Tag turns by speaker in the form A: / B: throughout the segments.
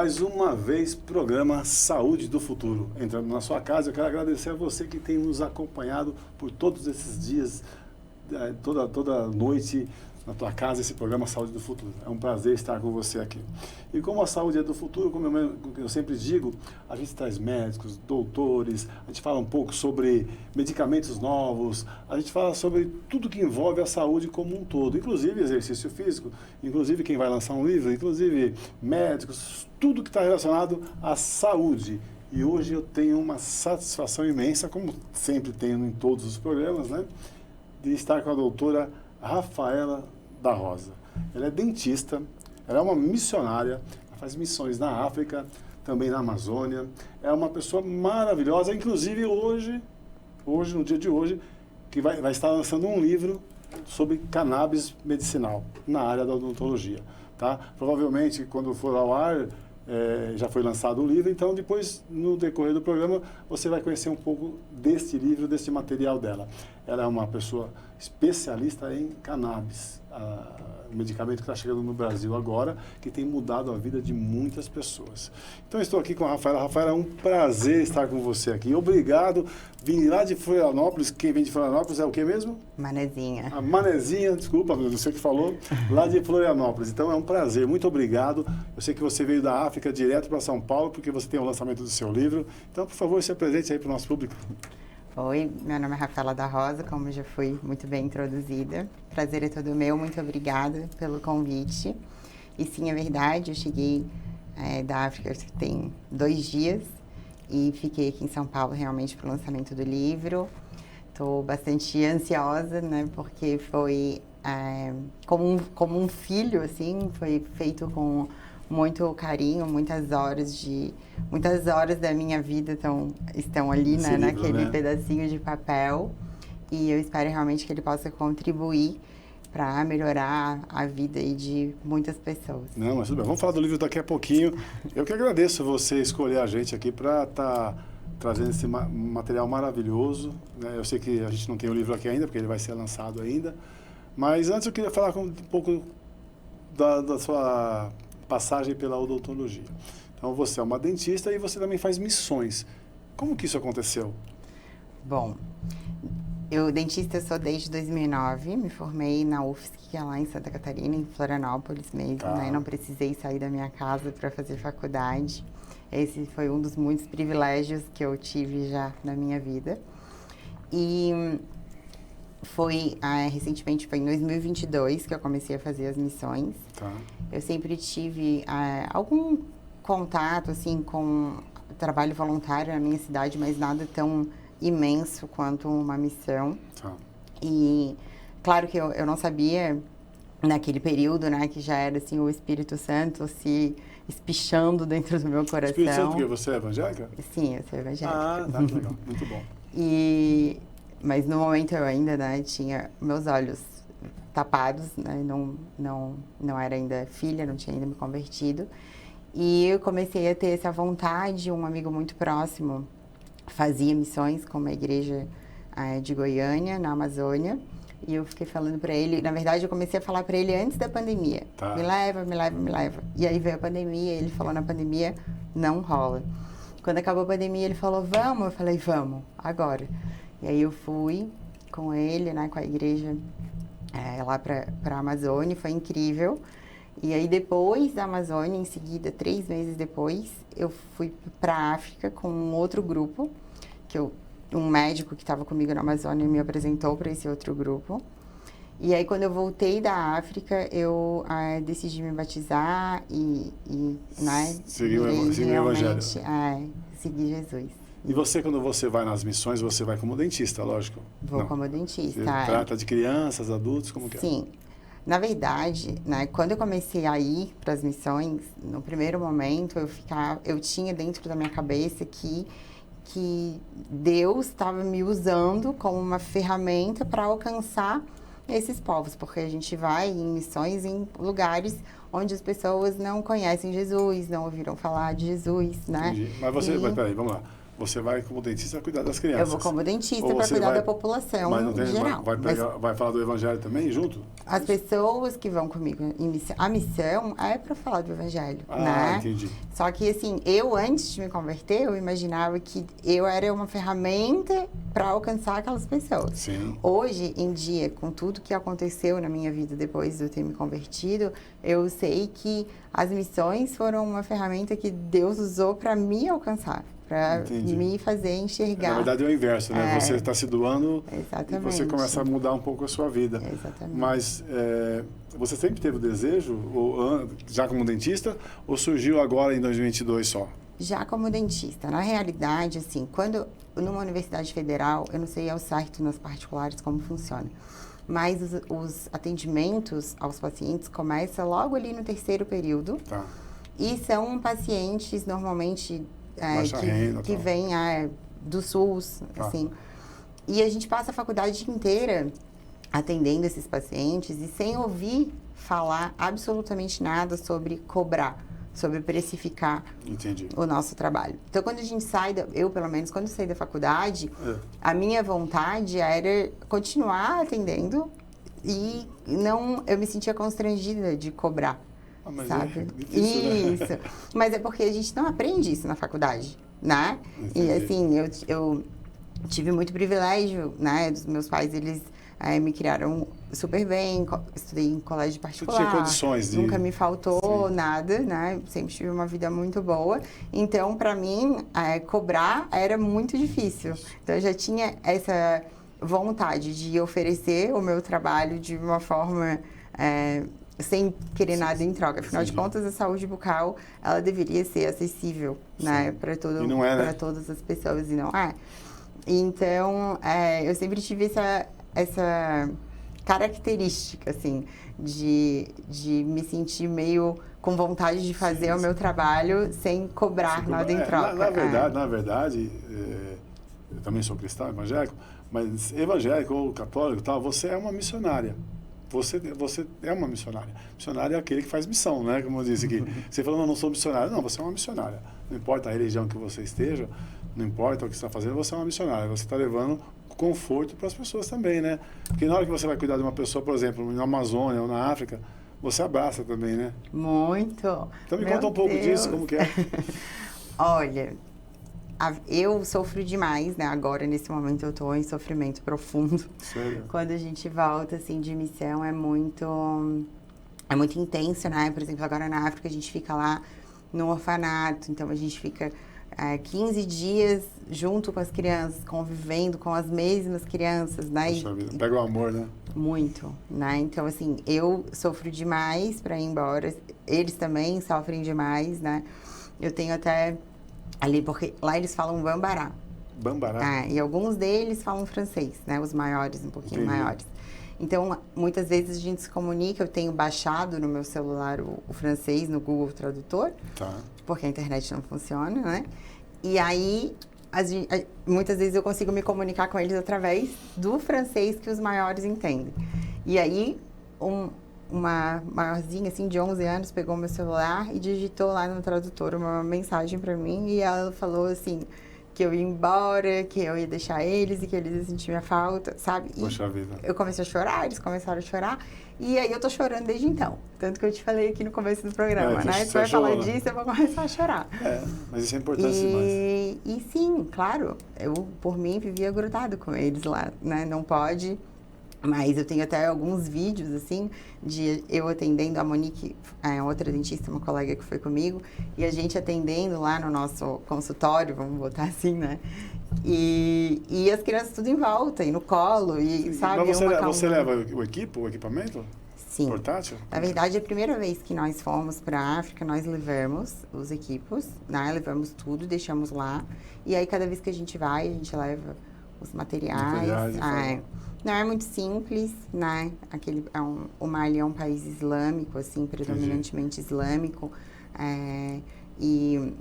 A: mais uma vez, programa Saúde do Futuro. Entrando na sua casa, eu quero agradecer a você que tem nos acompanhado por todos esses dias, toda noite na tua casa, esse programa Saúde do Futuro. É um prazer estar com você aqui. E como a saúde é do futuro, como eu sempre digo, a gente traz médicos, doutores, a gente fala um pouco sobre medicamentos novos, a gente fala sobre tudo que envolve a saúde como um todo, inclusive exercício físico, inclusive quem vai lançar um livro, inclusive médicos, tudo que está relacionado à saúde. E hoje eu tenho uma satisfação imensa, como sempre tenho em todos os programas, né, de estar com a doutora Rafaela da Rosa. Ela é dentista, ela é uma missionária, ela faz missões na África, também na Amazônia. É uma pessoa maravilhosa, inclusive hoje, no dia de hoje, que vai estar lançando um livro sobre cannabis medicinal na área da odontologia. Tá? Provavelmente, quando for ao ar, já foi lançado o livro, então depois, no decorrer do programa, você vai conhecer um pouco deste livro, deste material dela. Ela é uma pessoa especialista em cannabis, o medicamento que está chegando no Brasil agora, que tem mudado a vida de muitas pessoas. Então, estou aqui com a Rafaela. Rafaela, é um prazer estar com você aqui. Obrigado. Vim lá de Florianópolis. Quem vem de Florianópolis é o quê mesmo?
B: Manezinha.
A: A Manezinha, desculpa, você que falou, lá de Florianópolis. Então, é um prazer. Muito obrigado. Eu sei que você veio da África direto para São Paulo, porque você tem o lançamento do seu livro. Então, por favor, se apresente aí para o nosso público.
B: Oi, meu nome é Rafaela da Rosa, como já fui muito bem introduzida. Prazer é todo meu, muito obrigada pelo convite. E sim, é verdade, eu cheguei da África tem 2 dias e fiquei aqui em São Paulo realmente para o lançamento do livro. Estou bastante ansiosa, né, porque foi como um filho, assim, foi feito com muito carinho, muitas horas da minha vida estão ali, né, naquele pedacinho de papel, e eu espero realmente que ele possa contribuir para melhorar a vida aí de muitas pessoas.
A: Não, mas tudo bem. Vamos falar do livro daqui a pouquinho. Eu que agradeço você escolher a gente aqui para estar trazendo esse material maravilhoso, né? Eu sei que a gente não tem o livro aqui ainda, porque ele vai ser lançado ainda, mas antes eu queria falar um pouco da sua passagem pela odontologia. Então, você é uma dentista e você também faz missões. Como que isso aconteceu?
B: Bom, eu dentista sou desde 2009, me formei na UFSC, que é lá em Santa Catarina, em Florianópolis mesmo, né? Não precisei sair da minha casa para fazer faculdade. Esse foi um dos muitos privilégios que eu tive já na minha vida. E recentemente, foi em 2022 que eu comecei a fazer as missões.
A: Tá.
B: Eu sempre tive algum contato, assim, com trabalho voluntário na minha cidade, mas nada tão imenso quanto uma missão.
A: Tá.
B: E, claro que eu não sabia, naquele período, né, que já era, assim, o Espírito Santo se espichando dentro do meu coração.
A: Espírito Santo, porque você é evangélica?
B: Sim, eu sou evangélica.
A: Ah, tá, legal. Muito bom.
B: Mas no momento eu ainda, né, tinha meus olhos tapados, né, não era ainda filha, não tinha ainda me convertido. E eu comecei a ter essa vontade, um amigo muito próximo fazia missões com uma igreja de Goiânia, na Amazônia, e eu fiquei falando para ele, na verdade eu comecei a falar para ele antes da pandemia,
A: tá.
B: Me leva. E aí veio a pandemia, ele falou na pandemia, não rola. Quando acabou a pandemia ele falou, vamos, eu falei, vamos, agora. E aí eu fui com ele, né, com a igreja lá para a Amazônia, foi incrível. E aí depois da Amazônia, em seguida, 3 meses depois, eu fui para a África com um outro grupo, um médico que estava comigo na Amazônia me apresentou para esse outro grupo. E aí quando eu voltei da África, eu decidi me batizar e né,
A: seguir o evangelho.
B: Seguir Jesus.
A: E você, quando você vai nas missões, você vai como dentista, lógico?
B: Vou como dentista.
A: Você trata de crianças, adultos, como que é?
B: Sim. Na verdade, né, quando eu comecei a ir para as missões, no primeiro momento eu tinha dentro da minha cabeça que Deus estava me usando como uma ferramenta para alcançar esses povos, porque a gente vai em missões em lugares onde as pessoas não conhecem Jesus, não ouviram falar de Jesus, né?
A: Entendi. Mas peraí, vamos lá. você vai como dentista cuidar das
B: Eu
A: crianças.
B: vou como dentista
A: Ou
B: para
A: você
B: cuidar
A: vai-
B: da população
A: Mas não tem,
B: em geral.
A: vai falar do evangelho também junto?
B: As pessoas que vão comigo, a missão é para falar do evangelho, né?
A: Entendi.
B: Só que, assim, eu, antes de me converter, eu imaginava que eu era uma ferramenta para alcançar aquelas pessoas.
A: Sim.
B: Hoje em dia, com tudo que aconteceu na minha vida depois de eu ter me convertido, eu sei que as missões foram uma ferramenta que Deus usou para me alcançar, para
A: Entendi.
B: me fazer enxergar.
A: Na verdade é o inverso, né?
B: É.
A: Você está se doando
B: Exatamente.
A: e você começa a mudar um pouco a sua vida.
B: Exatamente.
A: Mas você sempre teve o desejo, já como dentista, ou surgiu agora em 2022 só?
B: Já como dentista, na realidade, assim, quando numa universidade federal, eu não sei ao certo nas particulares como funciona, mas os atendimentos aos pacientes começam logo ali no terceiro período.
A: Tá.
B: E são pacientes normalmente
A: Baixa renda,
B: que
A: tal.
B: vêm do SUS,
A: Tá.
B: assim. E a gente passa a faculdade inteira atendendo esses pacientes e sem ouvir falar absolutamente nada sobre cobrar, sobre precificar
A: Entendi.
B: o nosso trabalho. Então, quando a gente sai, eu pelo menos, quando saí da faculdade, a minha vontade era continuar atendendo e não, eu me sentia constrangida de cobrar.
A: Mas
B: Sabe?
A: é difícil, né?
B: Isso. Mas é porque a gente não aprende isso na faculdade, né?
A: Entendi.
B: E assim, eu tive muito privilégio, né? Dos meus pais, eles me criaram super bem, estudei em colégio particular.
A: Você tinha condições de...
B: Nunca me faltou
A: Sim.
B: nada, né? Sempre tive uma vida muito boa. Então, para mim, cobrar era muito difícil. Então, eu já tinha essa vontade de oferecer o meu trabalho de uma forma... sem querer nada em troca. Afinal de contas, a saúde bucal, ela deveria ser acessível, né, para
A: E não é, né?
B: todas as pessoas, e não é. Então, eu sempre tive essa característica, assim, de me sentir meio com vontade de fazer o meu trabalho sem cobrar nada em troca.
A: Na verdade, eu também sou cristão, evangélico, mas evangélico ou católico, tal, você é uma missionária. Você é uma missionária. Missionário é aquele que faz missão, né? Como eu disse aqui. Você falou, não sou missionário. Não, você é uma missionária. Não importa a religião que você esteja, não importa o que você está fazendo, você é uma missionária. Você está levando conforto para as pessoas também, né? Porque na hora que você vai cuidar de uma pessoa, por exemplo, na Amazônia ou na África, você abraça também, né?
B: Muito.
A: Então me
B: Meu
A: conta um pouco
B: Deus.
A: disso, como que é.
B: Olha, eu sofro demais, né? Agora, nesse momento, eu estou em sofrimento profundo.
A: Sério?
B: Quando a gente volta, assim, de missão, é muito intenso, né? Por exemplo, agora na África, a gente fica lá no orfanato. Então, a gente fica 15 dias junto com as crianças, convivendo com as mesmas crianças, né?
A: Poxa vida, pega o amor, né?
B: Muito, né? Então, assim, eu sofro demais para ir embora. Eles também sofrem demais, né? Eu tenho até ali, porque lá eles falam bambará.
A: Bambará?
B: E alguns deles falam francês, né? Os maiores, um pouquinho
A: Entendi.
B: maiores. Então, muitas vezes a gente se comunica, eu tenho baixado no meu celular o francês no Google Tradutor,
A: Tá.
B: porque a internet não funciona, né? E aí, muitas vezes eu consigo me comunicar com eles através do francês que os maiores entendem. E aí, uma maiorzinha, assim, de 11 anos, pegou meu celular e digitou lá no tradutor uma mensagem para mim e ela falou assim, que eu ia embora, que eu ia deixar eles e que eles iam sentir minha falta, sabe? E
A: Poxa vida.
B: eu comecei a chorar, eles começaram a chorar, e aí eu tô chorando desde então. Tanto que eu te falei aqui no começo do programa, né? Tu vai falar disso, eu vou começar a chorar.
A: Mas isso é importante demais.
B: E sim, claro, eu, por mim, vivia grudado com eles lá, né? Não pode... Mas eu tenho até alguns vídeos, assim, de eu atendendo a Monique, outra dentista, uma colega que foi comigo, e a gente atendendo lá no nosso consultório, vamos botar assim, né? E as crianças tudo em volta, e no colo, e sabe...
A: Mas você leva o equipamento?
B: Sim.
A: Portátil?
B: Na verdade, a primeira vez que nós fomos para a África, nós levamos os equipos, né? Levamos tudo, deixamos lá, e aí cada vez que a gente vai, a gente leva os materiais. Não é muito simples, né? O Mali é um país islâmico, assim, predominantemente islâmico. E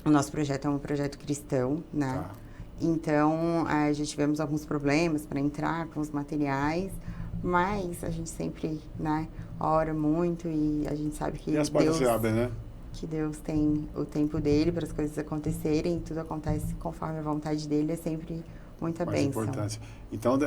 B: o nosso projeto é um projeto cristão, né?
A: Tá.
B: Então, já tivemos alguns problemas para entrar com os materiais, mas a gente sempre, né, ora muito e a gente sabe que
A: E as portas se abrem, né?
B: que Deus tem o tempo dele para as coisas acontecerem, tudo acontece conforme a vontade dele, é sempre muita
A: Mais
B: bênção.
A: importante. Então,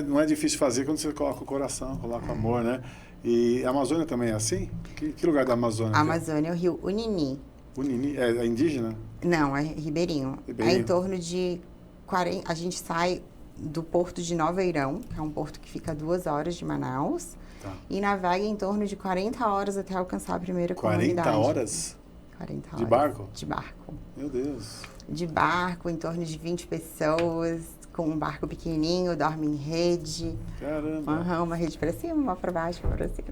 A: não é difícil fazer quando você coloca o coração, coloca o amor, né? E a Amazônia também é assim? Que lugar da Amazônia?
B: A Amazônia é o rio Unini.
A: Unini, é indígena?
B: Não, é ribeirinho. É em torno de 40... A gente sai do porto de Nova Eirão, que é um porto que fica a 2 horas de Manaus, e navega em torno de 40 horas até alcançar a primeira comunidade.
A: 40 horas?
B: 40 horas.
A: De barco?
B: De barco.
A: Meu Deus.
B: De barco, em torno de 20 pessoas, com um barco pequenininho, dorme em rede.
A: Caramba.
B: Uma rede para cima, uma para baixo, uma para cima.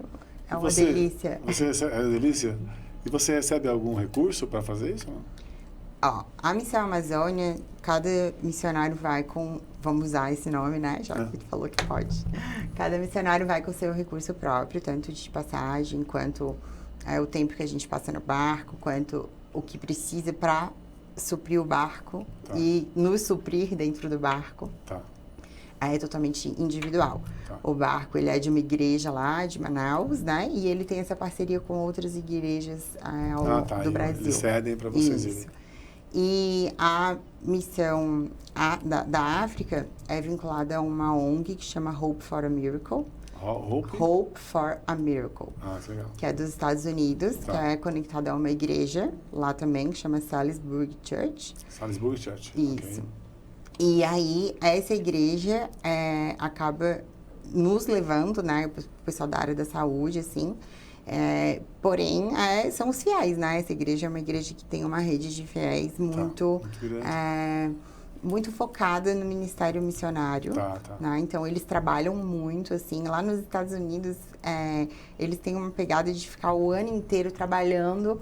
B: É uma
A: Você,
B: delícia.
A: É uma delícia? E você recebe algum recurso para fazer isso?
B: Ó, a Missão Amazônia, cada missionário vai com, vamos usar esse nome, né? Já que tu falou que pode. Cada missionário vai com seu recurso próprio, tanto de passagem, quanto o tempo que a gente passa no barco, quanto o que precisa para suprir o barco e nos suprir dentro do barco. É totalmente individual. O barco, ele é de uma igreja lá de Manaus, né? E ele tem essa parceria com outras igrejas do Brasil.
A: Eles cedem para vocês
B: Isso.
A: irem.
B: E a missão da África é vinculada a uma ONG que chama Hope for a Miracle. Hope for a Miracle.
A: Que legal.
B: Que é dos Estados Unidos, que é conectada a uma igreja lá também, que chama Salisbury Church.
A: Salisbury Church.
B: Isso. E aí, essa igreja acaba nos levando, né, o pessoal da área da saúde, assim, porém, são os fiéis, né? Essa igreja é uma igreja que tem uma rede de fiéis muito focada no ministério missionário. Né? Então, eles trabalham muito, assim. Lá nos Estados Unidos, eles têm uma pegada de ficar o ano inteiro trabalhando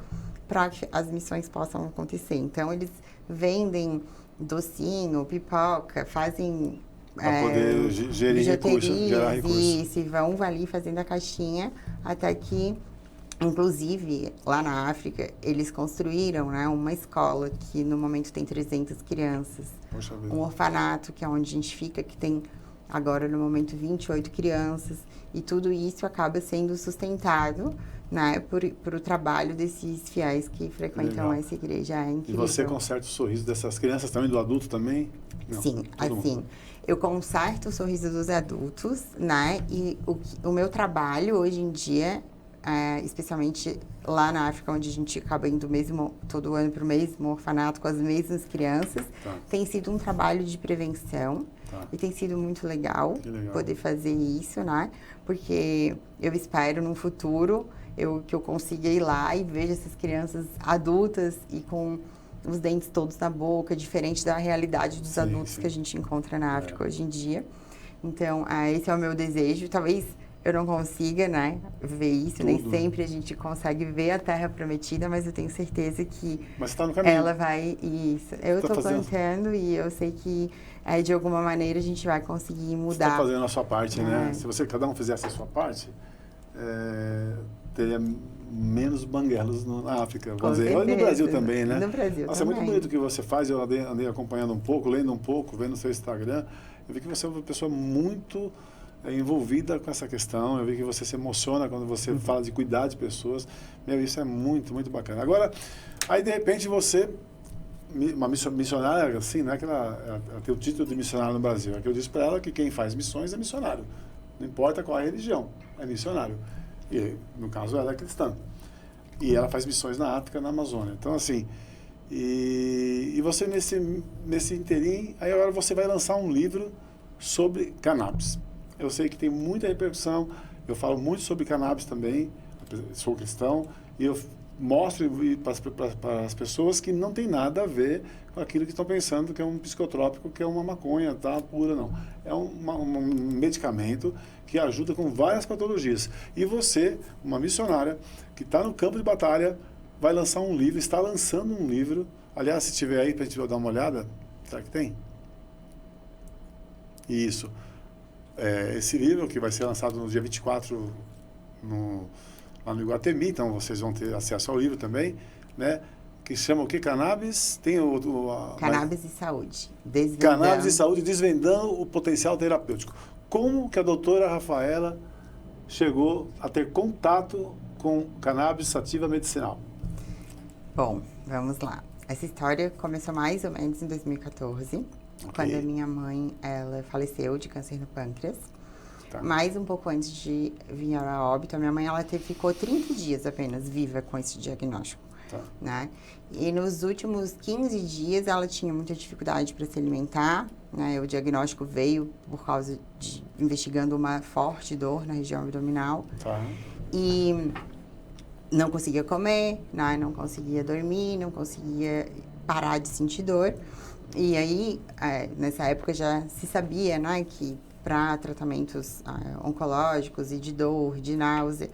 B: para que as missões possam acontecer. Então, eles vendem docinho, pipoca, fazem...
A: Para poder gerar recursos.
B: Isso, e vão ali fazendo a caixinha até que, inclusive, lá na África, eles construíram, né, uma escola que no momento tem 300 crianças.
A: Poxa vida.
B: Um orfanato, que é onde a gente fica, que tem agora no momento 28 crianças. E tudo isso acaba sendo sustentado, né, por o trabalho desses fiéis que frequentam essa igreja. É incrível.
A: E você conserta o sorriso dessas crianças também, do adulto também?
B: Não, sim, assim, eu conserto o sorriso dos adultos, né, e o meu trabalho hoje em dia, especialmente lá na África, onde a gente acaba indo todo ano para o mesmo orfanato com as mesmas crianças, tem sido um trabalho de prevenção e tem sido muito legal poder fazer isso, né, porque eu espero num futuro que eu consiga ir lá e veja essas crianças adultas e com os dentes todos na boca, diferente da realidade dos adultos que a gente encontra na África hoje em dia. Então, esse é o meu desejo. Talvez eu não consiga, né, ver isso, nem sempre a gente consegue ver a Terra Prometida, mas eu tenho certeza que
A: tá no caminho.
B: Ela vai... Isso. Eu estou plantando e eu sei que, de alguma maneira, a gente vai conseguir mudar. Você
A: está fazendo a sua parte, né? Se cada um fizesse a sua parte, teria menos banguelos na África, vamos dizer. E no Brasil também, né?
B: No Brasil
A: Nossa, também. É muito bonito o que você faz, eu andei acompanhando um pouco, lendo um pouco, vendo o seu Instagram, eu vi que você é uma pessoa muito envolvida com essa questão, eu vi que você se emociona quando você fala de cuidar de pessoas, isso é muito, muito bacana. Agora, aí de repente você, uma missionária, assim, não é que ela tem o título de missionária no Brasil, é que eu disse para ela que quem faz missões é missionário, não importa qual é a religião, é missionário. E, no caso, ela é cristã. E ela faz missões na África, na Amazônia. Então, assim, e você nesse interim, aí agora você vai lançar um livro sobre cannabis. Eu sei que tem muita repercussão, eu falo muito sobre cannabis também, sou cristão, e eu mostro para as pessoas que não tem nada a ver com aquilo que estão pensando que é um psicotrópico, que é uma maconha, pura, não. É um medicamento que ajuda com várias patologias. E você, uma missionária, que está no campo de batalha, vai lançar um livro, está lançando um livro. Aliás, se tiver aí para a gente dar uma olhada, será que tem? Isso. Esse livro, que vai ser lançado no dia 24 lá no Iguatemi, então vocês vão ter acesso ao livro também, né? Que chama o que? Cannabis? Tem
B: Cannabis e Saúde.
A: Cannabis e Saúde, desvendando o potencial terapêutico. Como que a doutora Rafaela chegou a ter contato com cannabis sativa medicinal?
B: Bom, vamos lá. Essa história começou mais ou menos em 2014, quando a minha mãe, ela faleceu de câncer no pâncreas.
A: Tá.
B: Mais um pouco antes de vir a óbito, a minha mãe, ela ficou 30 dias apenas viva com esse diagnóstico.
A: Tá.
B: Né? E nos últimos 15 dias ela tinha muita dificuldade para se alimentar, né? O diagnóstico veio por causa de investigando uma forte dor na região abdominal.
A: Tá.
B: E não conseguia comer, né? Não conseguia dormir, não conseguia parar de sentir dor. E aí, nessa época já se sabia, né, que para tratamentos oncológicos e de dor, de náusea,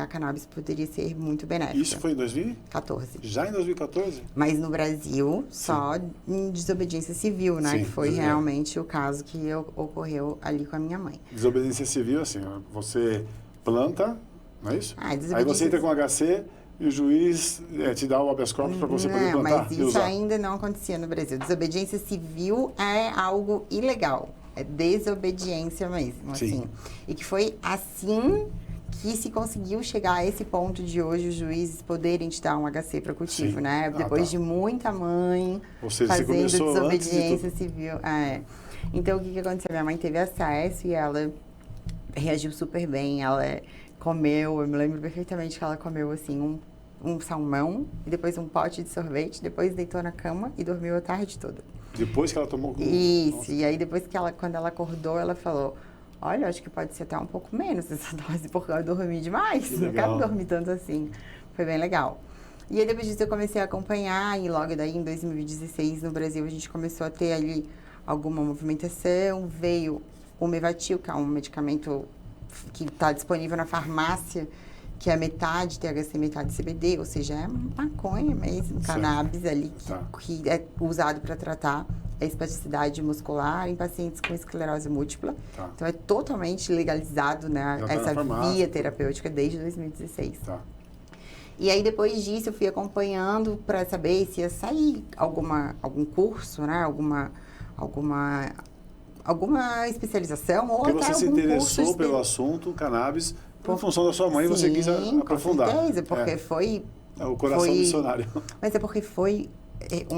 B: a cannabis poderia ser muito benéfica.
A: Isso foi em 2014? Já em 2014?
B: Mas no Brasil, só em desobediência civil, né?
A: Sim,
B: que foi realmente o caso que ocorreu ali com a minha mãe.
A: Desobediência civil, assim, você planta, não é isso?
B: Desobediência...
A: Aí você entra com HC e o juiz te dá o habeas corpus para você poder plantar
B: mas
A: e
B: isso
A: usar.
B: ainda não acontecia no Brasil. Desobediência civil é algo ilegal. É desobediência mesmo, assim. E que foi assim que se conseguiu chegar a esse ponto de hoje os juízes poderem te dar um HC para cultivo, né? Depois de muita mãe fazendo desobediência civil. Então, o que aconteceu? Minha mãe teve acesso e ela reagiu super bem. Ela comeu, eu me lembro perfeitamente que ela comeu, assim, um salmão, e depois um pote de sorvete, depois deitou na cama e dormiu a tarde toda.
A: Depois que ela tomou...
B: Isso,
A: Nossa.
B: E aí depois que quando ela acordou, ela falou... Olha, acho que pode ser até um pouco menos essa dose, porque eu dormi demais. Não quero dormir tanto assim. Foi bem legal. E aí, depois disso, eu comecei a acompanhar. E logo daí, em 2016, no Brasil, a gente começou a ter ali alguma movimentação. Veio o Mevatil, que é um medicamento que está disponível na farmácia, que é metade THC, metade CBD. Ou seja, é maconha mesmo, cannabis ali, que é usado para tratar a espasticidade muscular em pacientes com esclerose múltipla. Então, é totalmente legalizado, né, essa via terapêutica desde 2016. E aí, depois disso, eu fui acompanhando para saber se ia sair algum curso, né, alguma especialização ou
A: porque
B: até
A: você
B: algum
A: se interessou
B: curso
A: pelo assunto cannabis, por função da sua mãe, você quis aprofundar.
B: Com certeza, porque foi...
A: É o coração missionário.
B: Mas é porque foi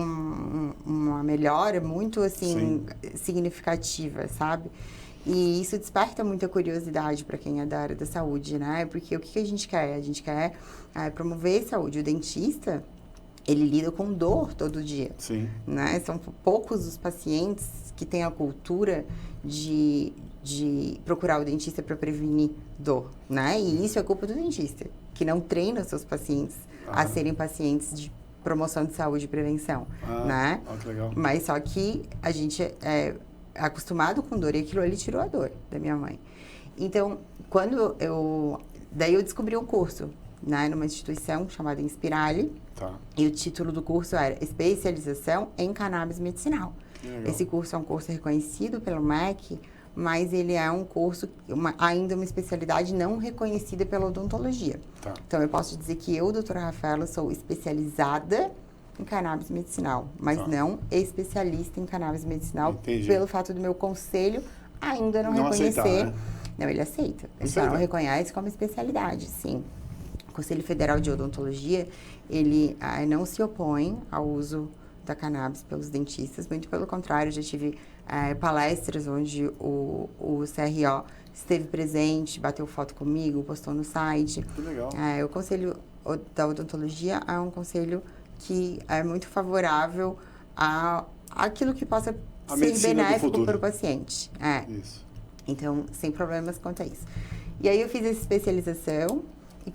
B: uma melhora muito, assim, significativa, sabe? E isso desperta muita curiosidade para quem é da área da saúde, né? Porque o que a gente quer? A gente quer promover saúde. O dentista, ele lida com dor todo dia. Né? São poucos os pacientes que têm a cultura de procurar o dentista para prevenir dor, né? E isso é culpa do dentista, que não treina os seus pacientes a serem pacientes de promoção de saúde e prevenção, né?
A: Que legal.
B: Mas só que a gente é acostumado com dor e aquilo ali tirou a dor da minha mãe. Então, daí eu descobri um curso, né, numa instituição chamada Inspirali. E o título do curso era Especialização em Cannabis Medicinal. Esse curso é um curso reconhecido pelo MEC, mas ele é um curso, ainda uma especialidade não reconhecida pela odontologia. Então, eu posso dizer que eu, doutora Rafaela, sou especializada em cannabis medicinal, mas não especialista em cannabis medicinal, pelo fato do meu conselho ainda não reconhecer.
A: Aceitar, né?
B: Não, ele aceita. Ele só não reconhece como especialidade, sim. O Conselho Federal de Odontologia, ele não se opõe ao uso da cannabis pelos dentistas, muito pelo contrário, já tive palestras onde o CRO esteve presente, bateu foto comigo, postou no site.
A: Que legal.
B: O Conselho da Odontologia é um conselho que é muito favorável àquilo que possa ser benéfico para o paciente.
A: Isso.
B: Então, sem problemas quanto a isso. E aí eu fiz essa especialização e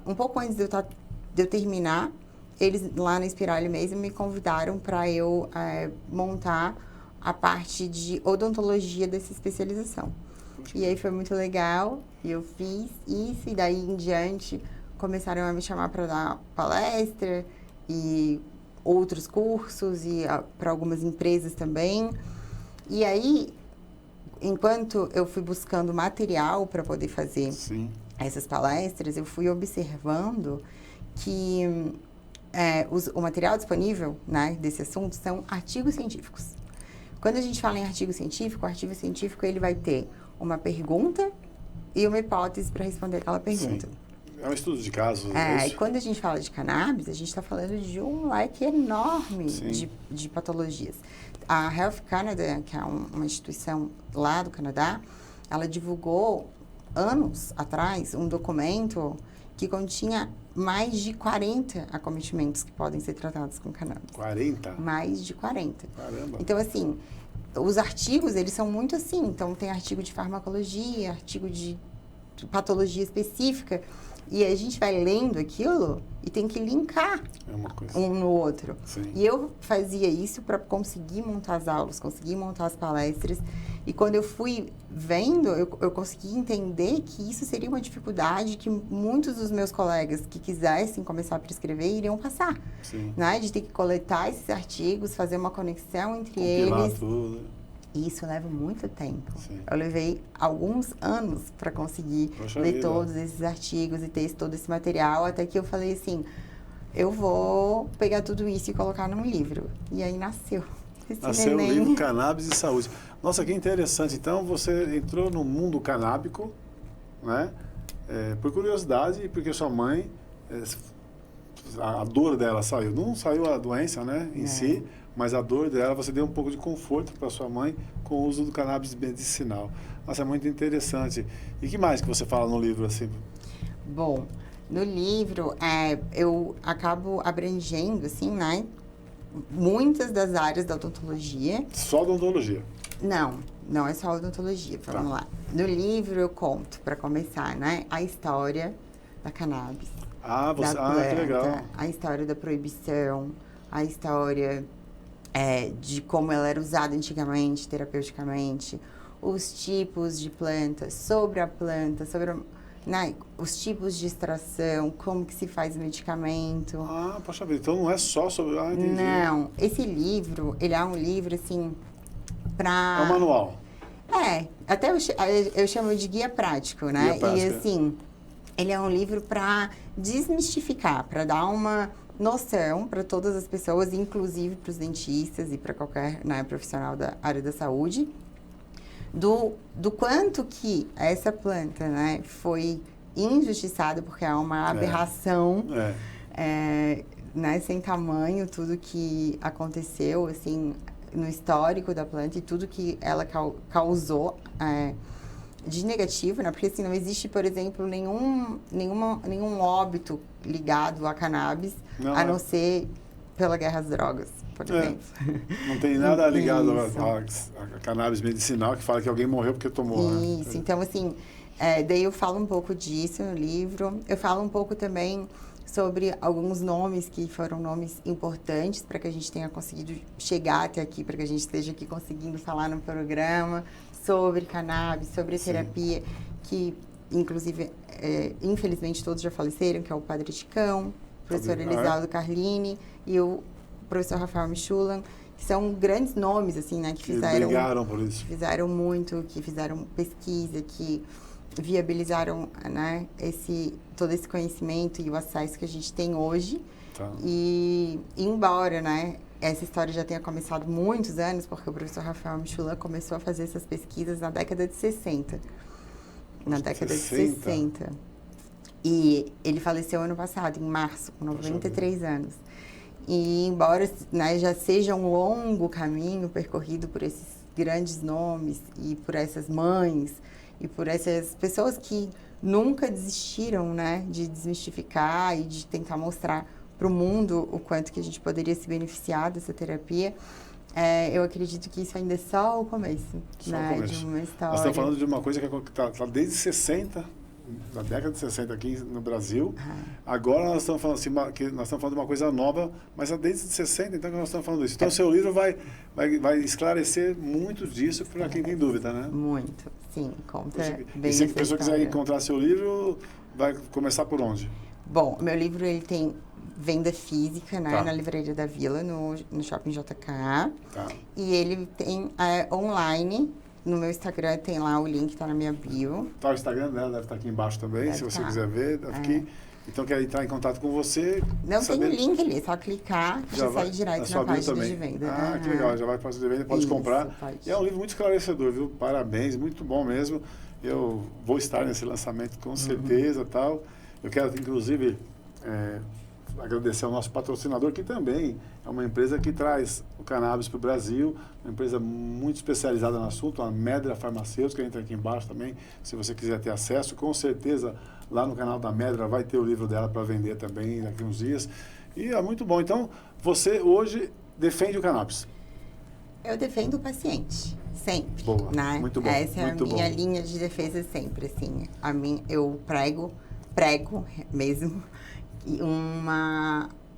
B: um pouco antes de eu terminar, eles lá na Inspirali mesmo me convidaram para eu montar a parte de odontologia dessa especialização. E aí foi muito legal, e eu fiz isso, e daí em diante começaram a me chamar para dar palestra e outros cursos, e para algumas empresas também. E aí, enquanto eu fui buscando material para poder fazer essas palestras, eu fui observando que o material disponível, né, desse assunto são artigos científicos. Quando a gente fala em artigo científico, o artigo científico ele vai ter uma pergunta e uma hipótese para responder aquela pergunta.
A: É um estudo de casos.
B: E quando a gente fala de cannabis, a gente está falando de um leque enorme de patologias. A Health Canada, que é uma instituição lá do Canadá, ela divulgou anos atrás um documento que continha mais de 40 acometimentos que podem ser tratados com cannabis.
A: 40?
B: Mais de 40.
A: Caramba.
B: Então, assim, os artigos, eles são muito assim. Então, tem artigo de farmacologia, artigo de patologia específica. E a gente vai lendo aquilo e tem que linkar um no outro.
A: Sim.
B: E eu fazia isso para conseguir montar as aulas, conseguir montar as palestras. E quando eu fui vendo, eu consegui entender que isso seria uma dificuldade que muitos dos meus colegas que quisessem começar a prescrever iriam passar.
A: Sim.
B: Né? De ter que coletar esses artigos, fazer uma conexão entre
A: Compilar
B: eles.
A: tudo.
B: E isso leva muito tempo.
A: Sim.
B: Eu levei alguns anos para conseguir ler todos esses artigos e ter todo esse material, até que eu falei assim, eu vou pegar tudo isso e colocar num livro. E aí nasceu esse
A: o livro Cannabis e Saúde. Nossa, que interessante. Então, você entrou no mundo canábico, né? Por curiosidade e porque sua mãe, a dor dela saiu. Não saiu a doença, né, em si, mas a dor dela, você deu um pouco de conforto para sua mãe com o uso do cannabis medicinal. Nossa, é muito interessante. E que mais que você fala no livro, assim?
B: Bom, no livro, eu acabo abrangendo, assim, né, muitas das áreas da odontologia.
A: Só odontologia?
B: Não é só odontologia, vamos lá. No livro eu conto, para começar, né, a história da cannabis.
A: Da planta, que legal.
B: A história da proibição, a história de como ela era usada antigamente, terapeuticamente, os tipos de plantas, sobre a planta, os tipos de extração, como que se faz o medicamento.
A: Poxa vida, então não é só sobre... entendi.
B: Não, esse livro, ele é um livro, assim, para...
A: É um manual.
B: Até eu chamo de guia prático, né?
A: Guia prática.
B: E, assim, ele é um livro para desmistificar, para dar uma noção para todas as pessoas, inclusive para os dentistas e para qualquer profissional da área da saúde, do quanto que essa planta, né, foi injustiçada, porque é uma aberração, né, sem tamanho, tudo que aconteceu, assim, no histórico da planta e tudo que ela causou de negativo, né? Porque assim, não existe, por exemplo, nenhum óbito ligado a cannabis, a não ser pela guerra às drogas, por exemplo.
A: Não tem nada ligado a cannabis medicinal que fala que alguém morreu porque tomou.
B: Isso, né? Então assim, daí eu falo um pouco disso no livro. Eu falo um pouco também sobre alguns nomes que foram nomes importantes para que a gente tenha conseguido chegar até aqui, para que a gente esteja aqui conseguindo falar no programa sobre cannabis, sobre a terapia, que inclusive, infelizmente todos já faleceram, que é o Padre Ticão, o professor Elisaldo Carlini e o professor Rafael Michulan, que são grandes nomes, assim, né, que
A: brigaram por isso.
B: Que fizeram muito, que fizeram pesquisa, que viabilizaram, né, todo esse conhecimento e o acesso que a gente tem hoje. E embora, né, essa história já tenha começado muitos anos, porque o professor Rafael Michulan começou a fazer essas pesquisas na década de 60. Na década de 60. E ele faleceu ano passado, em março, com 93 anos. E embora, né, já seja um longo caminho percorrido por esses grandes nomes e por essas mães e por essas pessoas que nunca desistiram, né, de desmistificar e de tentar mostrar para o mundo o quanto que a gente poderia se beneficiar dessa terapia, eu acredito que isso ainda é só o começo, né, de uma história.
A: Nós estamos falando de uma coisa que está desde 60, da década de 60 aqui no Brasil. Agora nós estamos falando assim, que nós estamos falando de uma coisa nova, mas é desde 60, então que nós estamos falando isso. Então o seu livro vai esclarecer muito disso para quem tem dúvida, né?
B: Muito, sim, conta bem.
A: E se a pessoa quiser encontrar seu livro, vai começar por onde?
B: Bom, meu livro ele tem venda física, né, na Livraria da Vila, no Shopping JK. E ele tem online. No meu Instagram tem lá o link, tá na minha bio.
A: O Instagram dela deve estar aqui embaixo também, se você quiser ver. Aqui. Então, quer entrar em contato com você?
B: Não tem o link ali, é só clicar e já sai direto na página de venda.
A: Que legal, já vai para a de venda, pode comprar. E é um livro muito esclarecedor, viu? Parabéns, muito bom mesmo. Eu vou estar nesse lançamento com certeza, tal. Eu quero, inclusive, agradecer ao nosso patrocinador, que também é uma empresa que traz o cannabis para o Brasil, uma empresa muito especializada no assunto, a Medra Farmacêutica, entra aqui embaixo também, se você quiser ter acesso, com certeza lá no canal da Medra vai ter o livro dela para vender também daqui uns dias, e é muito bom. Então, você hoje defende o cannabis?
B: Eu defendo o paciente, sempre.
A: Boa,
B: né?
A: muito bom.
B: Essa
A: muito
B: é a minha
A: bom.
B: linha de defesa sempre, assim. Eu prego mesmo,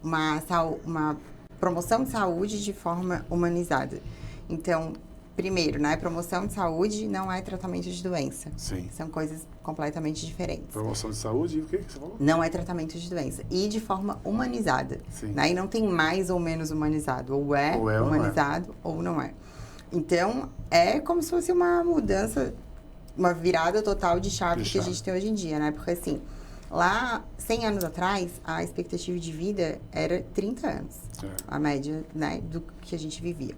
B: uma promoção de saúde de forma humanizada. Então, primeiro, né, promoção de saúde não é tratamento de doença.
A: Sim.
B: São coisas completamente diferentes.
A: Promoção de saúde, e o que você falou?
B: Não é tratamento de doença. E de forma humanizada.
A: Sim.
B: Né? E não tem mais ou menos humanizado. Ou é humanizado ou não é. Então, é como se fosse uma mudança, uma virada total de chave que a gente tem hoje em dia, né? Porque, assim, lá, 100 anos atrás, a expectativa de vida era 30 anos. A média, né, do que a gente vivia.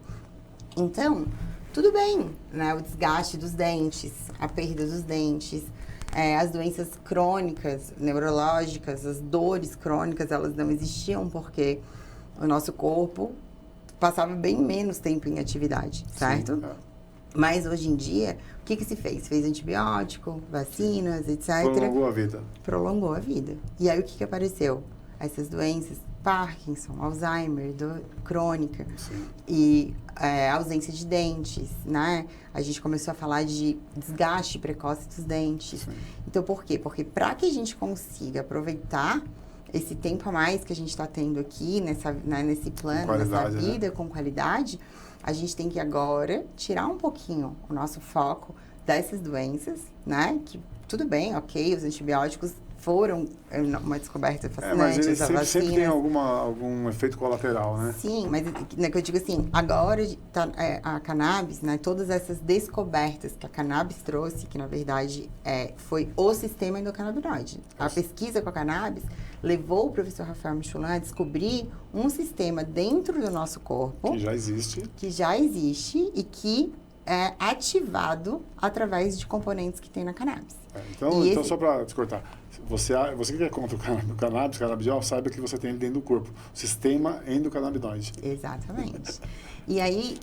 B: Então, tudo bem, né? O desgaste dos dentes, a perda dos dentes, as doenças crônicas, neurológicas, as dores crônicas, elas não existiam porque o nosso corpo passava bem menos tempo em atividade, certo?
A: Sim,
B: Mas hoje em dia, o que se fez? Fez antibiótico, vacinas, etc.
A: Prolongou a vida.
B: Prolongou a vida. E aí o que apareceu? Essas doenças, Parkinson, Alzheimer, crônica.
A: Sim.
B: E ausência de dentes, né? A gente começou a falar de desgaste precoce dos dentes.
A: Sim.
B: Então, por quê? Porque para que a gente consiga aproveitar esse tempo a mais que a gente está tendo aqui, nesse plano, nessa vida, né? Com qualidade, a gente tem que agora tirar um pouquinho o nosso foco dessas doenças, né? Que tudo bem, ok, os antibióticos foram uma descoberta fascinante.
A: Mas ele sempre tem algum efeito colateral, né?
B: Sim, mas que eu digo assim, agora a cannabis, né, todas essas descobertas que a cannabis trouxe, que na verdade foi o sistema endocannabinoide. A pesquisa com a cannabis levou o professor Rafael Michelin a descobrir um sistema dentro do nosso corpo. Que já existe e que é ativado através de componentes que tem na cannabis.
A: Então só para te cortar, você que é contra o canabidiol, saiba que você tem ele dentro do corpo, o sistema endocannabinoide.
B: Exatamente. E aí,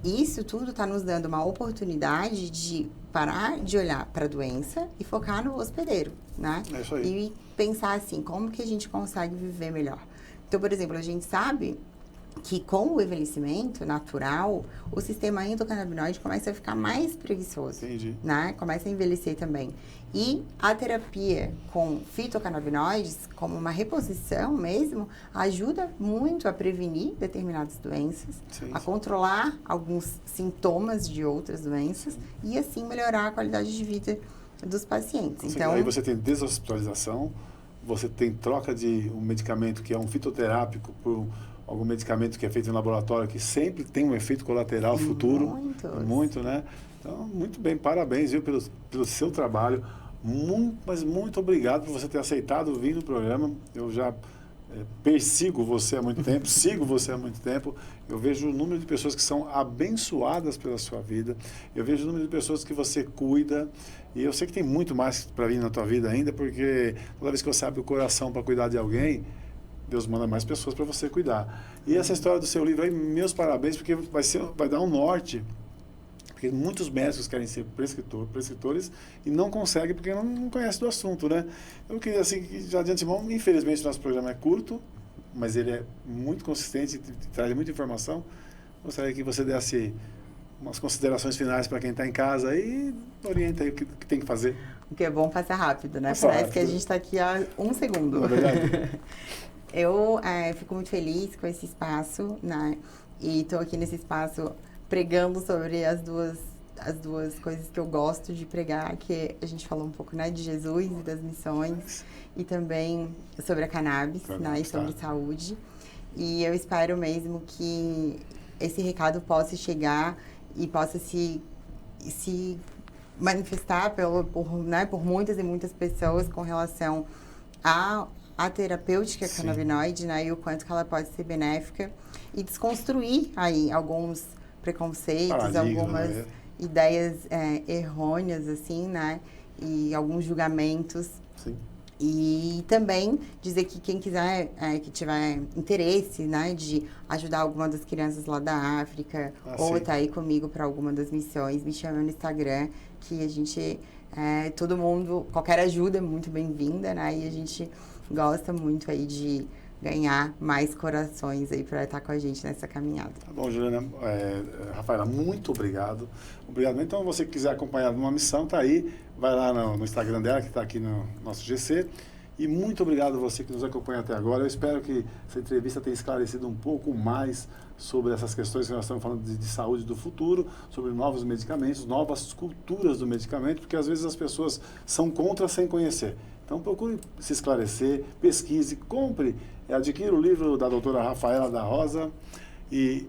B: isso tudo está nos dando uma oportunidade de parar de olhar para a doença e focar no hospedeiro, né?
A: É isso aí.
B: E pensar assim, como que a gente consegue viver melhor? Então, por exemplo, a gente sabe que com o envelhecimento natural, o sistema endocannabinoide começa a ficar mais preguiçoso.
A: Entendi.
B: Né? Começa a envelhecer também. E a terapia com fitocannabinoides, como uma reposição mesmo, ajuda muito a prevenir determinadas doenças, a controlar alguns sintomas de outras doenças e assim melhorar a qualidade de vida dos pacientes.
A: Então, aí você tem deshospitalização, você tem troca de um medicamento que é um fitoterápico por algum medicamento que é feito em laboratório que sempre tem um efeito colateral futuro. Muito, né? Então, muito bem, parabéns, viu, pelo seu trabalho. Mas muito obrigado por você ter aceitado vir no programa. Eu já persigo você há muito tempo, sigo você há muito tempo. Eu vejo o número de pessoas que são abençoadas pela sua vida. Eu vejo o número de pessoas que você cuida. E eu sei que tem muito mais para vir na tua vida ainda, porque toda vez que você abre o coração para cuidar de alguém, Deus manda mais pessoas para você cuidar. E essa história do seu livro aí, meus parabéns, porque vai dar um norte. Porque muitos médicos querem ser prescritores e não conseguem porque não conhecem do assunto, né? Eu queria, assim, já de antemão, infelizmente o nosso programa é curto, mas ele é muito consistente e traz muita informação. Gostaria que você desse umas considerações finais para quem está em casa e orienta aí o que tem que fazer.
B: O que é bom passar rápido, né? Parece que a gente está aqui há um segundo.
A: Não é verdade?
B: Eu fico muito feliz com esse espaço, né? E estou aqui nesse espaço pregando sobre as duas coisas que eu gosto de pregar, que a gente falou um pouco, né, de Jesus e das missões, e também sobre a cannabis, né, e sobre saúde. E eu espero mesmo que esse recado possa chegar e possa se manifestar por muitas e muitas pessoas com relação a terapêutica cannabinoide, né, e o quanto que ela pode ser benéfica, e desconstruir aí alguns preconceitos, algumas ideias errôneas, assim, né, e alguns julgamentos.
A: Sim.
B: E também dizer que quem quiser, que tiver interesse, né, de ajudar alguma das crianças lá da África, ou tá aí comigo para alguma das missões, me chama no Instagram, que a gente, todo mundo, qualquer ajuda é muito bem-vinda, né, e a gente gosta muito aí de ganhar mais corações aí para estar com a gente nessa caminhada.
A: Tá bom, Juliana. Rafaela, muito obrigado. Obrigado. Então, você que quiser acompanhar uma missão, tá aí. Vai lá no Instagram dela, que está aqui no nosso GC. E muito obrigado a você que nos acompanha até agora. Eu espero que essa entrevista tenha esclarecido um pouco mais sobre essas questões que nós estamos falando de saúde do futuro, sobre novos medicamentos, novas culturas do medicamento, porque às vezes as pessoas são contra sem conhecer. Então, procure se esclarecer, pesquise, compre, adquira o livro da doutora Rafaela da Rosa e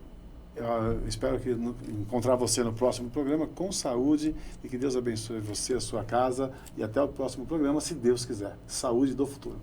A: eu espero encontrar você no próximo programa com saúde e que Deus abençoe você, a sua casa e até o próximo programa, se Deus quiser. Saúde do futuro.